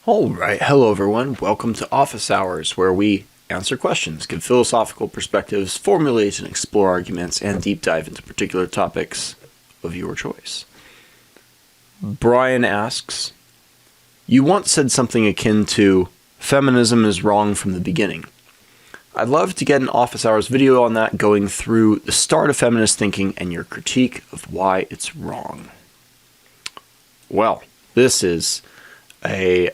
All right. Hello, everyone. Welcome to Office Hours, where we answer questions, give philosophical perspectives, formulate and explore arguments, and deep dive into particular topics of your choice. Brian asks, you once said something akin to, feminism is wrong from the beginning. I'd love to get an Office Hours video on that, going through the start of feminist thinking and your critique of why it's wrong. Well, this is a,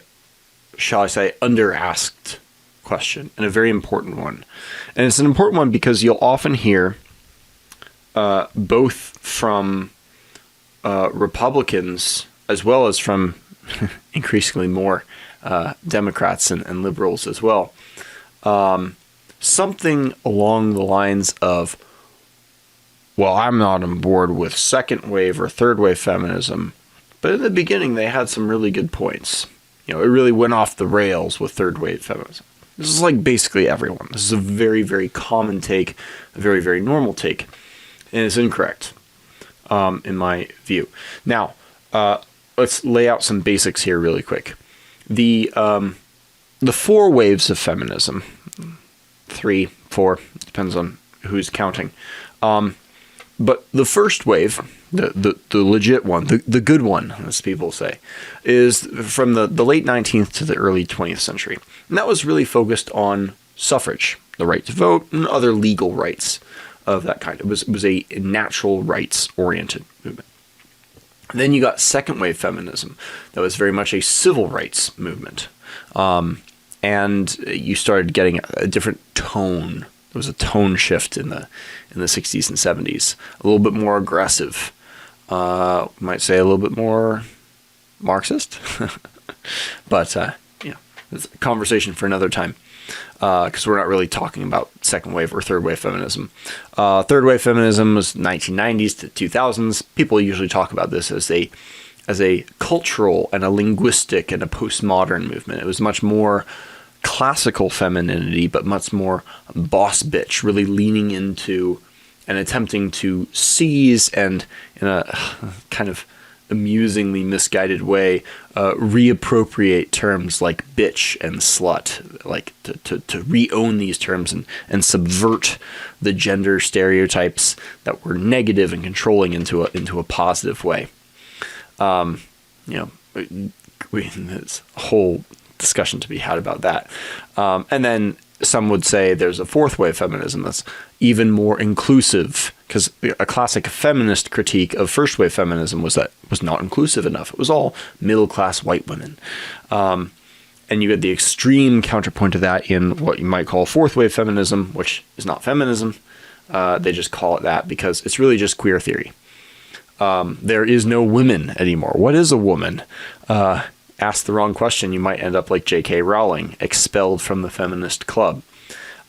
shall I say, under-asked question, and a very important one. And it's an important one because you'll often hear both from Republicans as well as from increasingly more Democrats and liberals as well, something along the lines of, well, I'm not on board with second wave or third wave feminism, but in the beginning they had some really good points. You know, it really went off the rails with third wave feminism. This is like basically everyone. This is a very, very common take, a very, very normal take, and it's incorrect, in my view. Now, let's lay out some basics here really quick. The four waves of feminism, 3, 4, depends on who's counting. But the first wave, the legit one, the good one, as people say, is from the late 19th to the early 20th century. And that was really focused on suffrage, the right to vote, and other legal rights of that kind. It was a natural rights-oriented movement. Then you got second wave feminism. That was very much a civil rights movement. And you started getting a different tone. There was a tone shift in the 60s and 70s, a little bit more aggressive, might say a little bit more Marxist, but it's a conversation for another time, because we're not really talking about second wave or third wave feminism. Third wave feminism was 1990s to 2000s. People usually talk about this as a cultural and a linguistic and a postmodern movement. It was much more classical femininity, but much more boss bitch, really leaning into and attempting to seize and, in a kind of amusingly misguided way, reappropriate terms like bitch and slut, like to re-own these terms and subvert the gender stereotypes that were negative and controlling into a positive way. There's a whole discussion to be had about that. And then some would say there's a fourth wave feminism that's even more inclusive, because a classic feminist critique of first wave feminism was that it was not inclusive enough. It was all middle class white women. And you get the extreme counterpoint to that in what you might call fourth wave feminism, which is not feminism. They just call it that because it's really just queer theory. There is no women anymore. What is a woman? Ask the wrong question, you might end up like J.K. Rowling, expelled from the feminist club.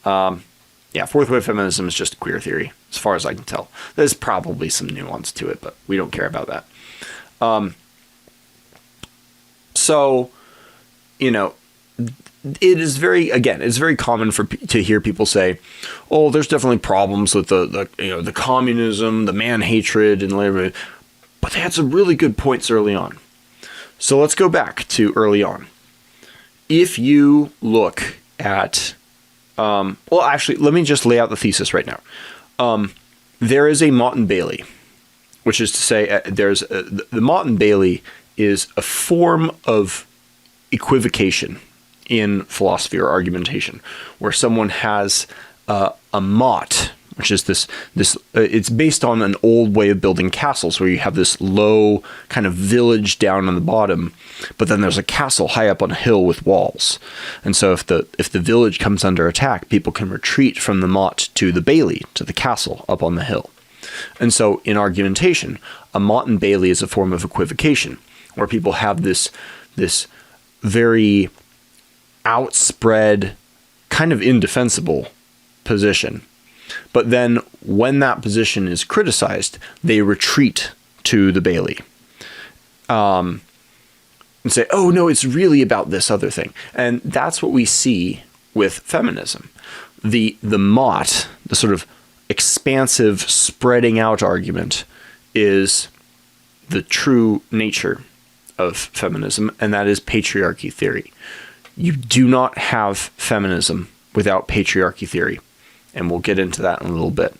Fourth wave feminism is just queer theory, as far as I can tell. There's probably some nuance to it, but we don't care about that. It is it's very common to hear people say, "Oh, there's definitely problems with the communism, the man hatred, and labor," but they had some really good points early on. So let's go back to early on. If you look at, let me just lay out the thesis right now. There is a Motte and Bailey, which is to say, the Motte and Bailey is a form of equivocation in philosophy or argumentation, where someone has a motte, which is this it's based on an old way of building castles, where you have this low kind of village down on the bottom, but then there's a castle high up on a hill with walls. And so if the village comes under attack, people can retreat from the motte to the bailey, to the castle up on the hill. And so in argumentation, a Motte and Bailey is a form of equivocation, where people have this very outspread, kind of indefensible position. But then when that position is criticized, they retreat to the bailey and say, oh, no, it's really about this other thing. And that's what we see with feminism. The motte, the sort of expansive, spreading out argument, is the true nature of feminism, and that is patriarchy theory. You do not have feminism without patriarchy theory, and we'll get into that in a little bit.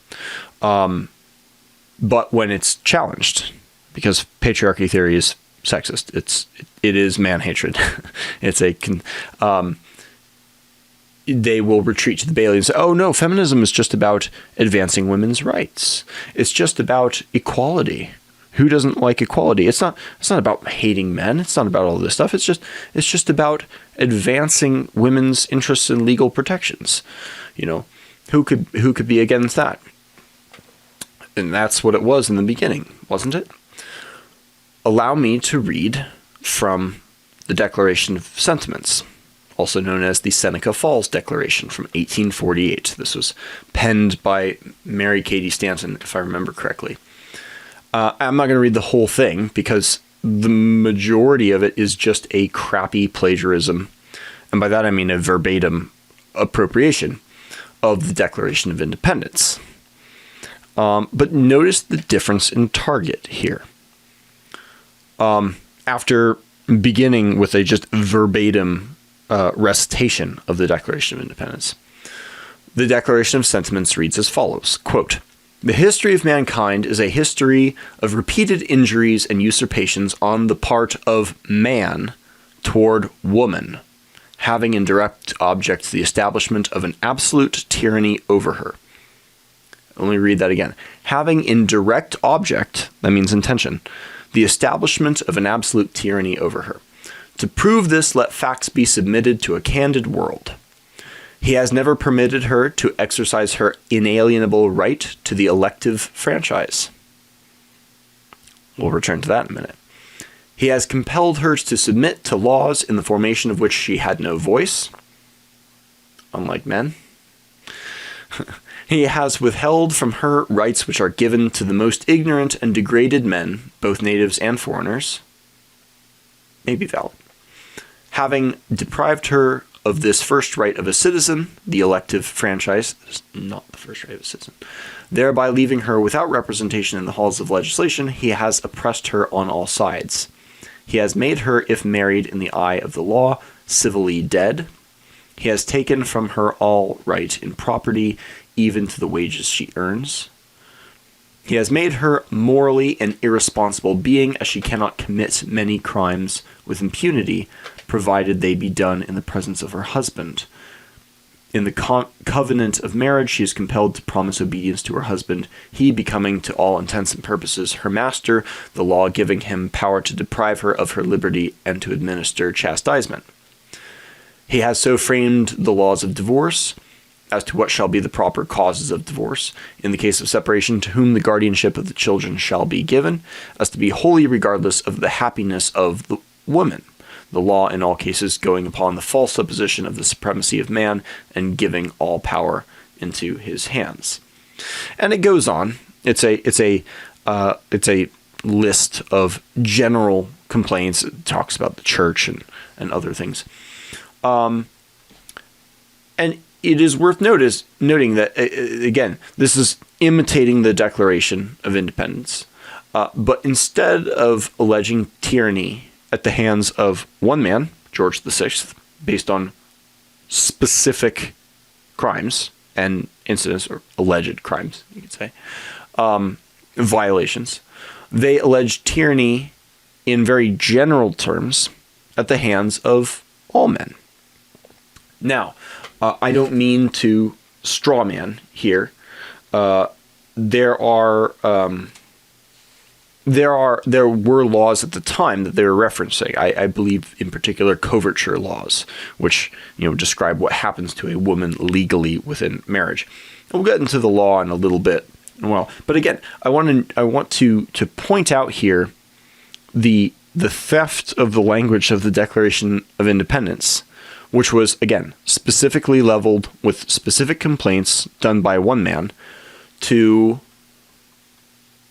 But when it's challenged, because patriarchy theory is sexist, it is man hatred. They will retreat to the Bailey and say, oh no, feminism is just about advancing women's rights. It's just about equality. Who doesn't like equality? It's not about hating men. It's not about all this stuff. It's just about advancing women's interests and legal protections. Who could be against that? And that's what it was in the beginning, wasn't it? Allow me to read from the Declaration of Sentiments, also known as the Seneca Falls Declaration from 1848. This was penned by Mary Cady Stanton, if I remember correctly. I'm not going to read the whole thing because the majority of it is just a crappy plagiarism. And by that I mean a verbatim appropriation of the Declaration of Independence. But notice the difference in target here. After beginning with a just verbatim recitation of the Declaration of Independence, the Declaration of Sentiments reads as follows, quote, "The history of mankind is a history of repeated injuries and usurpations on the part of man toward woman, having in direct object the establishment of an absolute tyranny over her." Let me read that again. Having in direct object, that means intention, the establishment of an absolute tyranny over her. To prove this, let facts be submitted to a candid world. He has never permitted her to exercise her inalienable right to the elective franchise. We'll return to that in a minute. He has compelled her to submit to laws in the formation of which she had no voice, unlike men. He has withheld from her rights which are given to the most ignorant and degraded men, both natives and foreigners. May be valid. Having deprived her of this first right of a citizen, the elective franchise, not the first right of a citizen, thereby leaving her without representation in the halls of legislation, he has oppressed her on all sides. He has made her, if married in the eye of the law, civilly dead. He has taken from her all right in property, even to the wages she earns. He has made her morally an irresponsible being, as she cannot commit many crimes with impunity, provided they be done in the presence of her husband. In the covenant of marriage, she is compelled to promise obedience to her husband, he becoming to all intents and purposes her master, the law giving him power to deprive her of her liberty and to administer chastisement. He has so framed the laws of divorce as to what shall be the proper causes of divorce, in the case of separation, to whom the guardianship of the children shall be given, as to be wholly regardless of the happiness of the woman, the law in all cases going upon the false supposition of the supremacy of man and giving all power into his hands. And it goes on. It's a list of general complaints. It talks about the church and other things. And it is worth noting that, again, this is imitating the Declaration of Independence. But instead of alleging tyranny at the hands of one man, George VI, based on specific crimes and incidents, or alleged crimes, you could say, violations, they allege tyranny in very general terms at the hands of all men. Now, I don't mean to strawman here. There were laws at the time that they were referencing. I believe in particular coverture laws, which describe what happens to a woman legally within marriage. We'll get into the law in a little bit. Well, but again, I want to point out here the theft of the language of the Declaration of Independence, which was, again, specifically leveled with specific complaints done by one man to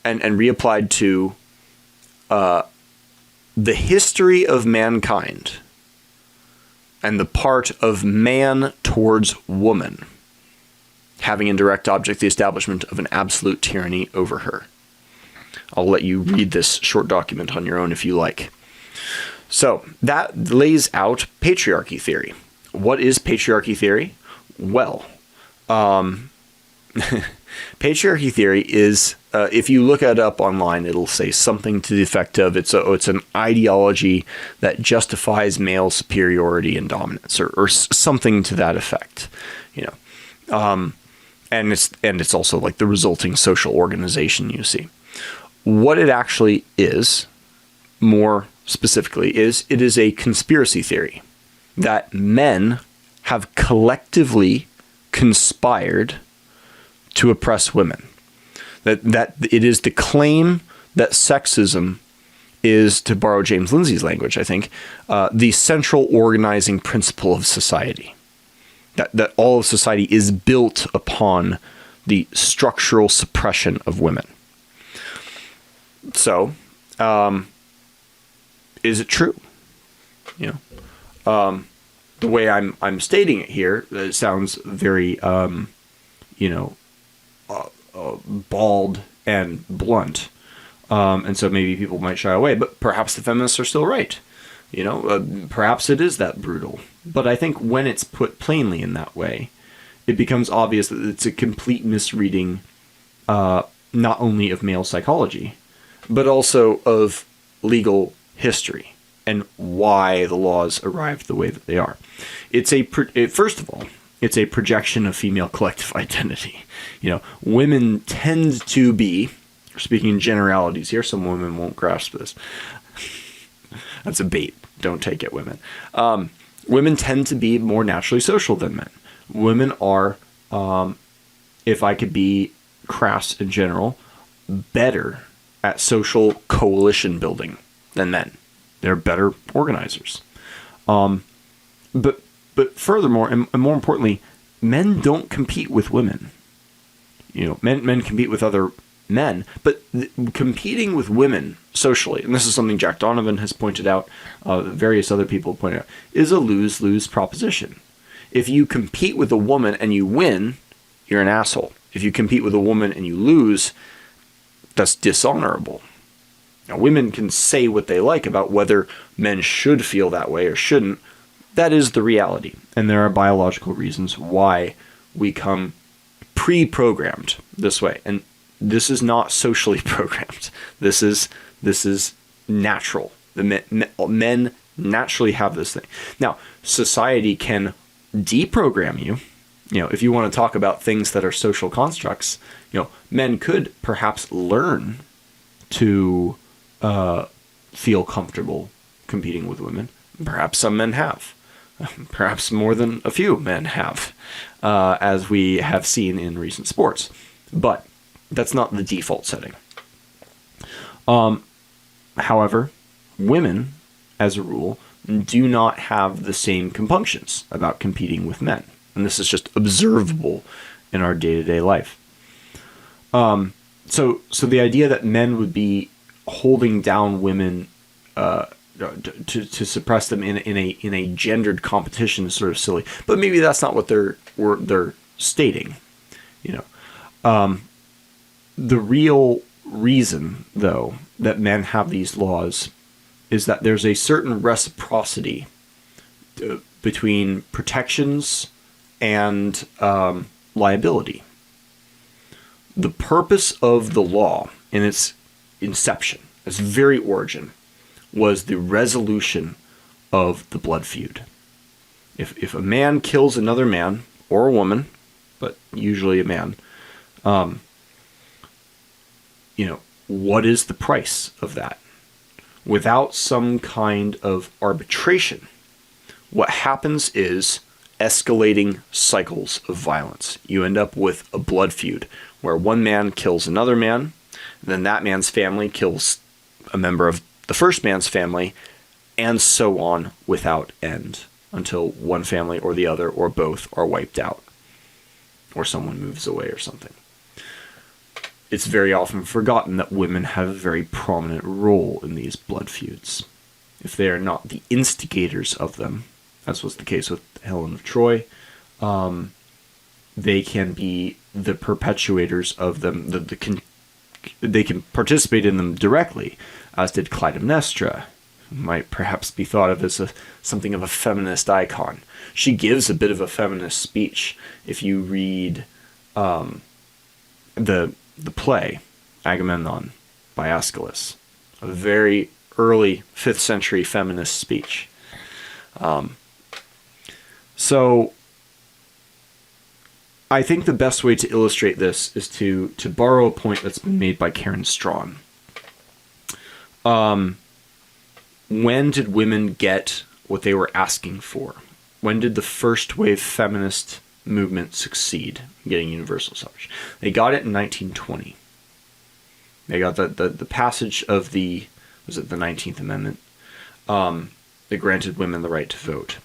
and reapplied to the history of mankind and the part of man towards woman, having in direct object the establishment of an absolute tyranny over her. I'll let you read this short document on your own if you like. So that lays out patriarchy theory. What is patriarchy theory? Well, patriarchy theory is, if you look it up online, it'll say something to the effect of it's an ideology that justifies male superiority and dominance, or something to that effect, and it's also like the resulting social organization you see. What it actually is, more specifically, it is a conspiracy theory that men have collectively conspired to oppress women. That it is the claim that sexism is, to borrow James Lindsay's language, I think, the central organizing principle of society. That all of society is built upon the structural suppression of women. So, is it true? The way I'm stating it here, it sounds very, bald and blunt, and so maybe people might shy away. But perhaps the feminists are still right. Perhaps it is that brutal. But I think when it's put plainly in that way, it becomes obvious that it's a complete misreading, not only of male psychology, but also of legal history and why the laws arrived the way that they are. First of all, it's a projection of female collective identity. Women tend to be, speaking in generalities here, some women won't grasp this. That's a bait. Don't take it, women. Women tend to be more naturally social than men. Women are, if I could be crass in general, better at social coalition building than men. They're better organizers. But furthermore, and more importantly, men don't compete with women. Men compete with other men, but competing with women socially, and this is something Jack Donovan has pointed out, various other people have pointed out, is a lose-lose proposition. If you compete with a woman and you win, you're an asshole. If you compete with a woman and you lose, that's dishonorable. Now, women can say what they like about whether men should feel that way or shouldn't. That is the reality. And there are biological reasons why we come pre-programmed this way. And this is not socially programmed. This is natural. Men naturally have this thing. Now, society can deprogram you. If you want to talk about things that are social constructs, men could perhaps learn to feel comfortable competing with women. Perhaps some men have. Perhaps more than a few men have, as we have seen in recent sports. But that's not the default setting. However, women, as a rule, do not have the same compunctions about competing with men. And this is just observable in our day-to-day life. So the idea that men would be holding down women to suppress them in a gendered competition is sort of silly. But maybe that's not what they're stating. The real reason, though, that men have these laws is that there's a certain reciprocity between protections and liability. The purpose of the law in its inception, its very origin, was the resolution of the blood feud. If a man kills another man, or a woman, but usually a man, what is the price of that? Without some kind of arbitration, what happens is escalating cycles of violence. You end up with a blood feud where one man kills another man, then that man's family kills a member of the first man's family, and so on without end, until one family or the other or both are wiped out, or someone moves away or something. It's very often forgotten that women have a very prominent role in these blood feuds. If they are not the instigators of them, as was the case with Helen of Troy, they can be the perpetuators of them. They can participate in them directly, as did Clytemnestra, might perhaps be thought of as something of a feminist icon. She gives a bit of a feminist speech if you read the play Agamemnon by Aeschylus, a very early 5th century feminist speech. So I think the best way to illustrate this is to borrow a point that's been made by Karen Strawn. When did women get what they were asking for? When did the first wave feminist movement succeed in getting universal suffrage? They got it in 1920. They got the passage of the 19th Amendment that granted women the right to vote.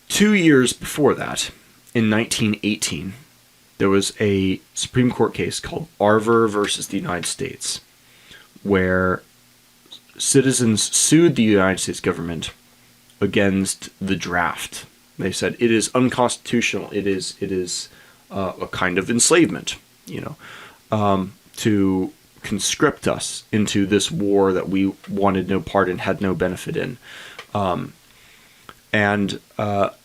2 years before that, in 1918, there was a Supreme Court case called Arver versus the United States, where citizens sued the United States government against the draft. They said it is unconstitutional. It is a kind of enslavement, to conscript us into this war that we wanted no part in, had no benefit in. And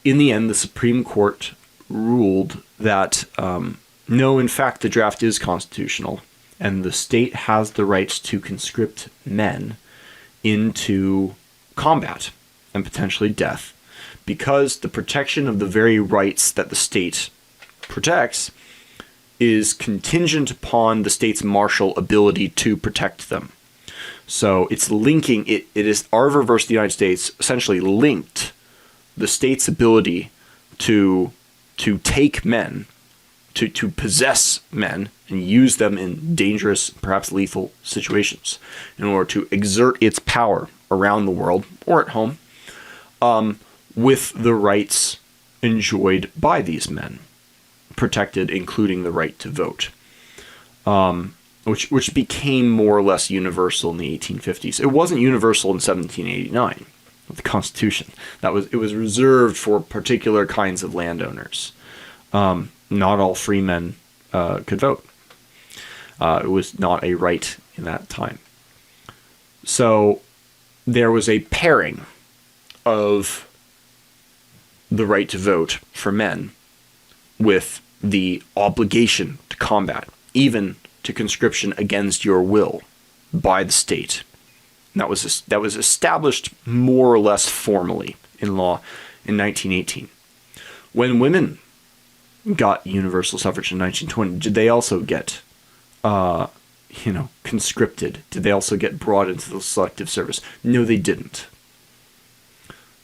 in the end, the Supreme Court ruled that no, in fact, the draft is constitutional, and the state has the right to conscript men into combat and potentially death, because the protection of the very rights that the state protects is contingent upon the state's martial ability to protect them. So it's linking, it is Arver versus the United States essentially linked the state's ability to take men, to possess men and use them in dangerous, perhaps lethal situations in order to exert its power around the world or at home, with the rights enjoyed by these men, protected, including the right to vote, which became more or less universal in the 1850s. It wasn't universal in 1789 with the Constitution. It was reserved for particular kinds of landowners. Not all free men could vote. It was not a right in that time. So there was a pairing of the right to vote for men with the obligation to combat, even to conscription against your will by the state. And that was established more or less formally in law in 1918. When women got universal suffrage in 1920, did they also get conscripted? Did they also get brought into the selective service? No, they didn't.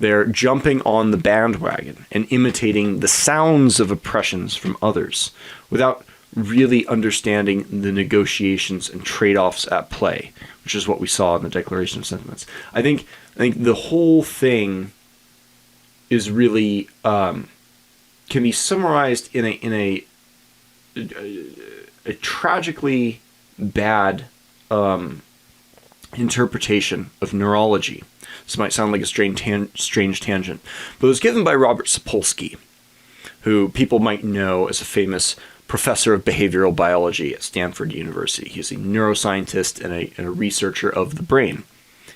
They're jumping on the bandwagon and imitating the sounds of oppressions from others without really understanding the negotiations and trade-offs at play, which is what we saw in the Declaration of Sentiments. I think the whole thing is really can be summarized in a tragically bad interpretation of neurology. This might sound like a strange tangent, but it was given by Robert Sapolsky, who people might know as a famous professor of behavioral biology at Stanford University. He's a neuroscientist and a researcher of the brain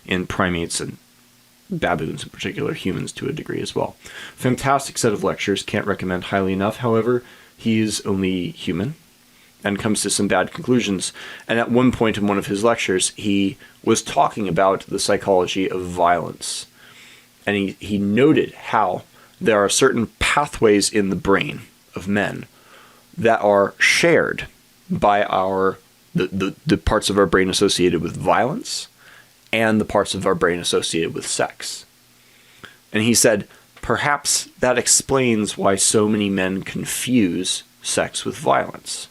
in primates and baboons in particular, humans to a degree as well. Fantastic set of lectures, can't recommend highly enough. However, he's only human and comes to some bad conclusions. And at one point in one of his lectures, he was talking about the psychology of violence. And he noted how there are certain pathways in the brain of men that are shared by the parts of our brain associated with violence and the parts of our brain associated with sex. And he said, perhaps that explains why so many men confuse sex with violence.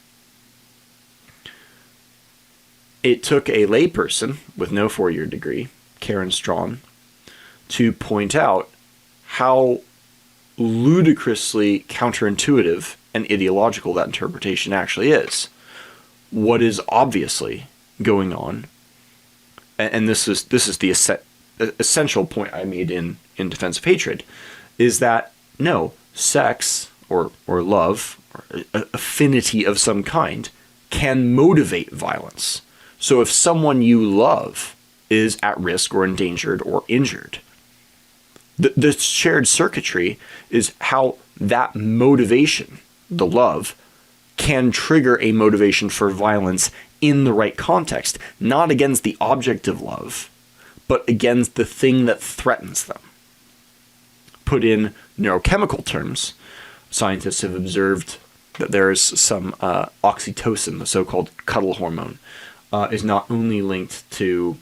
It took a layperson with no 4-year degree, Karen Strawn, to point out how ludicrously counterintuitive and ideological that interpretation actually is. What is obviously going on, and this is the essential point I made in Defense of Hatred, is that no, sex or love or affinity of some kind can motivate violence. So if someone you love is at risk or endangered or injured. The shared circuitry is how that motivation, the love, can trigger a motivation for violence in the right context, not against the object of love, but against the thing that threatens them. Put in neurochemical terms, scientists have observed that there is some oxytocin, the so-called cuddle hormone, is not only linked to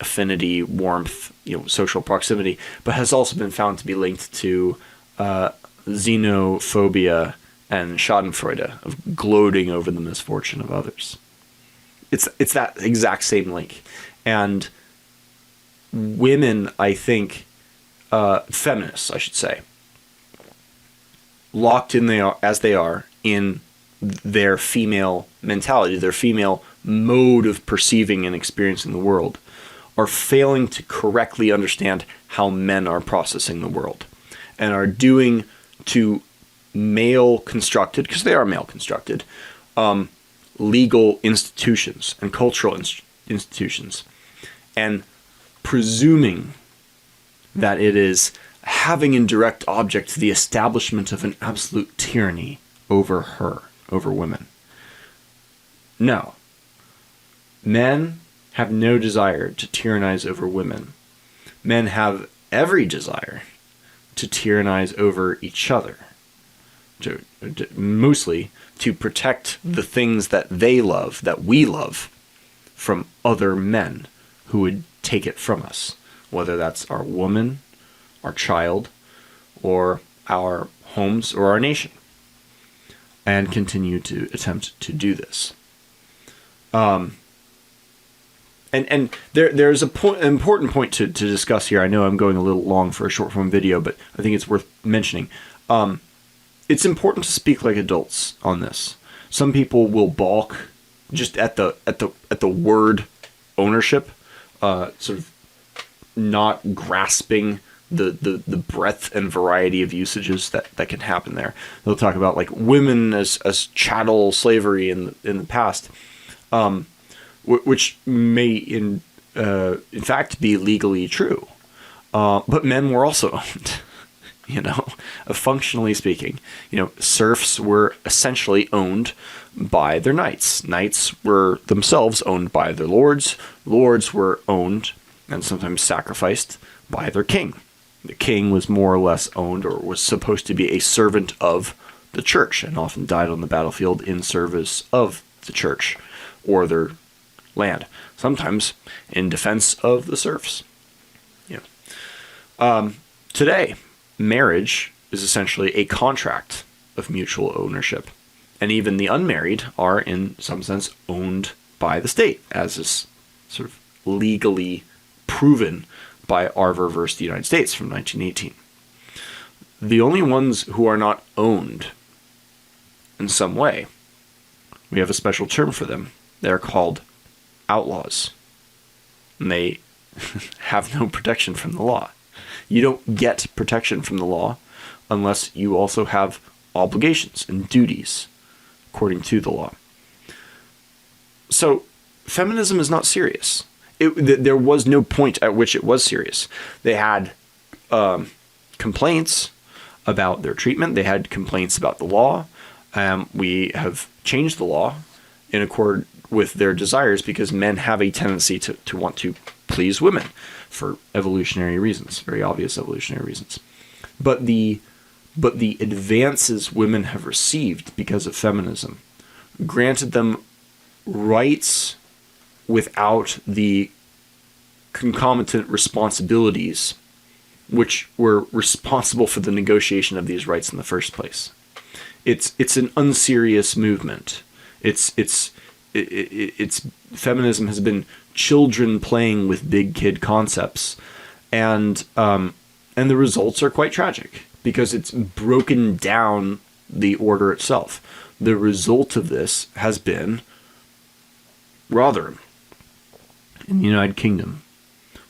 affinity, warmth, social proximity, but has also been found to be linked to xenophobia and schadenfreude, of gloating over the misfortune of others. It's that exact same link. And women, I think, feminists, I should say, locked in as they are in their female mentality, their female mode of perceiving and experiencing the world, are failing to correctly understand how men are processing the world, and are doing to male-constructed, because they are male-constructed, legal institutions and cultural institutions, and presuming that it is having in direct object the establishment of an absolute tyranny over women. No. Men have no desire to tyrannize over women. Men have every desire to tyrannize over each other. Mostly to protect the things that they love, that we love, from other men who would take it from us. Whether that's our woman, our child, or our homes, or our nation. And continue to attempt to do this. And there's an important point to discuss here. I know I'm going a little long for a short form video, but I think it's worth mentioning. It's important to speak like adults on this. Some people will balk just at the word ownership, sort of not grasping the breadth and variety of usages that can happen there. They'll talk about like women as chattel slavery in the past, which may in fact be legally true, but men were also owned. Functionally speaking, serfs were essentially owned by their knights. Knights were themselves owned by their lords. Lords were owned and sometimes sacrificed by their king. The king was more or less owned, or was supposed to be a servant of the church, and often died on the battlefield in service of the church or their land, sometimes in defense of the serfs. Today, marriage is essentially a contract of mutual ownership, and even the unmarried are in some sense owned by the state, as is sort of legally proven by Arver versus the United States from 1918. The only ones who are not owned in some way, we have a special term for them. They're called outlaws, and they have no protection from the law. You don't get protection from the law unless you also have obligations and duties according to the law. So feminism is not serious. There was no point at which it was serious. They had complaints about their treatment. They had complaints about the law. We have changed the law in accord with their desires, because men have a tendency to want to please women for evolutionary reasons, very obvious evolutionary reasons. But the advances women have received because of feminism granted them rights without the concomitant responsibilities which were responsible for the negotiation of these rights in the first place. It's an unserious movement. It's feminism has been children playing with big kid concepts, and the results are quite tragic, because it's broken down the order itself. The result of this has been Rotherham in the United Kingdom,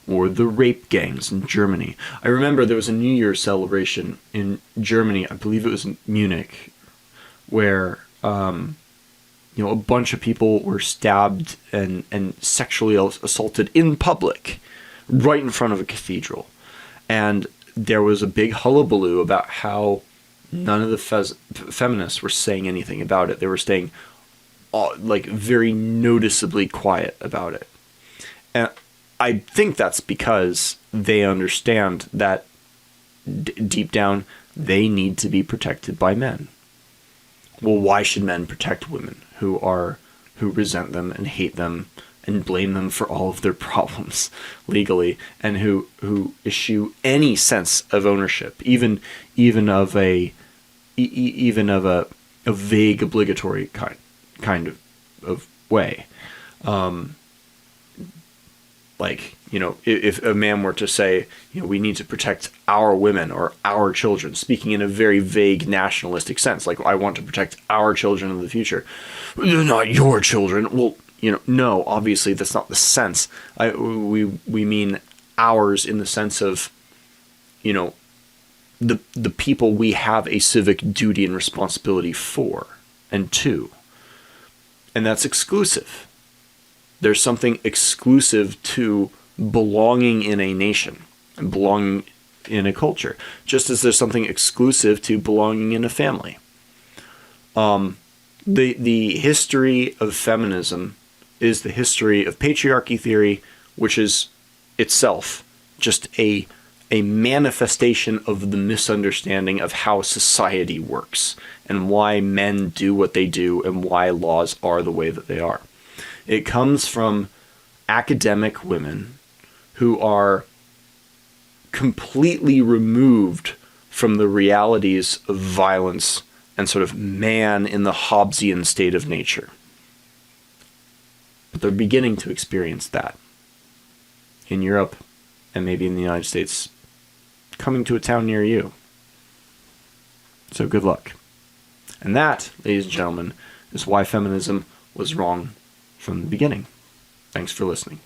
or the rape gangs in Germany. I remember there was a New Year's celebration in Germany, I believe it was in Munich, where a bunch of people were stabbed and sexually assaulted in public, right in front of a cathedral. And there was a big hullabaloo about how none of the feminists were saying anything about it. They were staying very noticeably quiet about it. And I think that's because they understand that deep down, they need to be protected by men. Well, why should men protect women who resent them and hate them and blame them for all of their problems legally, and who issue any sense of ownership, even of a vague obligatory kind of way? If a man were to say, we need to protect our women or our children, speaking in a very vague nationalistic sense, like, I want to protect our children in the future. They're not your children. Well, no, obviously that's not the sense. We mean ours in the sense of, the people we have a civic duty and responsibility for and to. And that's exclusive. There's something exclusive to belonging in a nation and belonging in a culture, just as there's something exclusive to belonging in a family. The history of feminism is the history of patriarchy theory, which is itself just a manifestation of the misunderstanding of how society works and why men do what they do and why laws are the way that they are. It comes from academic women who are completely removed from the realities of violence and sort of man in the Hobbesian state of nature. But they're beginning to experience that in Europe and maybe in the United States, coming to a town near you. So good luck. And that, ladies and gentlemen, is why feminism was wrong from the beginning. Thanks for listening.